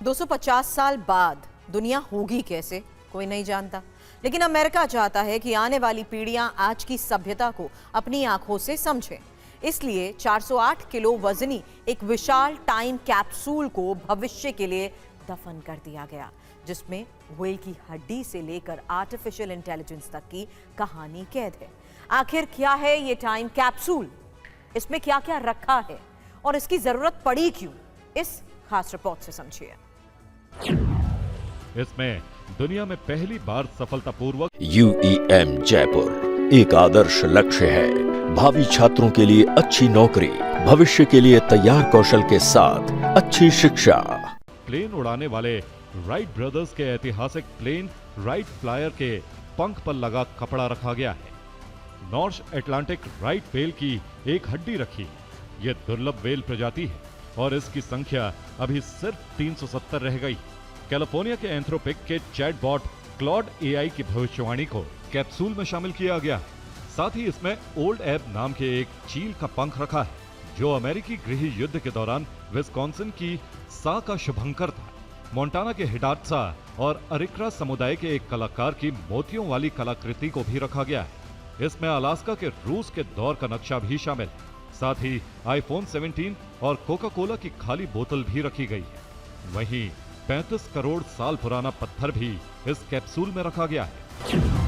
250 साल बाद दुनिया होगी कैसे, कोई नहीं जानता। लेकिन अमेरिका चाहता है कि आने वाली पीढ़ियां आज की सभ्यता को अपनी आंखों से समझें। इसलिए 408 किलो वजनी एक विशाल टाइम कैप्सूल को भविष्य के लिए दफन कर दिया गया, जिसमें व्हेल की हड्डी से लेकर आर्टिफिशियल इंटेलिजेंस तक की कहानी कैद है। आखिर क्या है ये टाइम कैप्सूल, इसमें क्या क्या रखा है और इसकी जरूरत पड़ी क्यों, इस खास रिपोर्ट से समझिए। इसमें दुनिया में पहली बार सफलतापूर्वक UEM जयपुर एक आदर्श लक्ष्य है। भावी छात्रों के लिए अच्छी नौकरी, भविष्य के लिए तैयार कौशल के साथ अच्छी शिक्षा। प्लेन उड़ाने वाले राइट ब्रदर्स के ऐतिहासिक प्लेन राइट फ्लायर के पंख पर लगा कपड़ा रखा गया है। नॉर्थ अटलांटिक राइट व्हेल की एक हड्डी रखी। यह दुर्लभ व्हेल प्रजाति है और इसकी संख्या अभी सिर्फ 370 रह गई। कैलिफोर्निया के एंथ्रोपिक के चैटबॉट क्लॉड AI की भविष्यवाणी को कैप्सूल में शामिल किया गया है। साथ ही इसमें ओल्ड एब नाम के एक चील का पंख रखा है, जो अमेरिकी गृह युद्ध के दौरान विस्कॉन्सिन की सा का शुभंकर था। मोंटाना के हिडात्सा और अरिक्रा समुदाय के एक कलाकार की मोतियों वाली कलाकृति को भी रखा गया है। इसमें अलास्का के रूस के दौर का नक्शा भी शामिल है। साथ ही iPhone 17 और कोका कोला की खाली बोतल भी रखी गई है। वहीं 35 करोड़ साल पुराना पत्थर भी इस कैप्सूल में रखा गया है।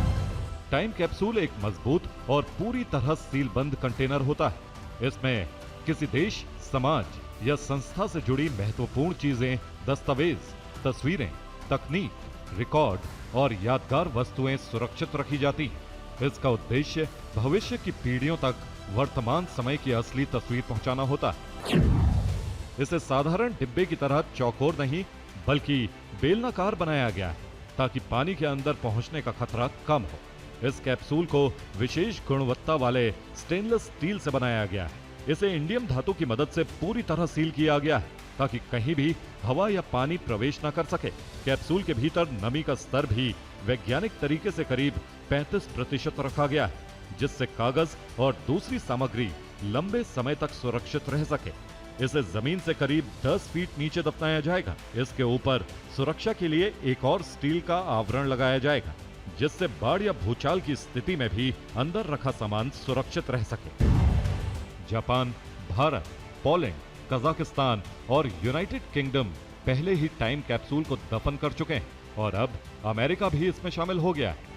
टाइम कैप्सूल एक मजबूत और पूरी तरह सीलबंद कंटेनर होता है। इसमें किसी देश, समाज या संस्था से जुड़ी महत्वपूर्ण चीजें, दस्तावेज, तस्वीरें, तकनीक, रिकॉर्ड और यादगार वस्तुएं सुरक्षित रखी जाती हैं। इसका उद्देश्य भविष्य की पीढ़ियों तक वर्तमान समय की असली तस्वीर पहुंचाना होता है। इसे साधारण डिब्बे की तरह चौकोर नहीं, बल्कि बेलनाकार बनाया गया है, ताकि पानी के अंदर पहुंचने का खतरा कम हो। इस कैप्सूल को विशेष गुणवत्ता वाले स्टेनलेस स्टील से बनाया गया है। इसे इंडियम धातु की मदद से पूरी तरह सील किया गया है, ताकि कहीं भी हवा या पानी प्रवेश न कर सके। कैप्सूल के भीतर नमी का स्तर भी वैज्ञानिक तरीके से करीब 35% रखा गया है, जिससे कागज और दूसरी सामग्री लंबे समय तक सुरक्षित रह सके। इसे जमीन से करीब 10 फीट नीचे दफनाया जाएगा। इसके ऊपर सुरक्षा के लिए एक और स्टील का आवरण लगाया जाएगा, जिससे बाढ़ या भूचाल की स्थिति में भी अंदर रखा सामान सुरक्षित रह सके। जापान, भारत, पोलैंड, कजाकिस्तान और यूनाइटेड किंगडम पहले ही टाइम कैप्सूल को दफन कर चुके हैं और अब अमेरिका भी इसमें शामिल हो गया है।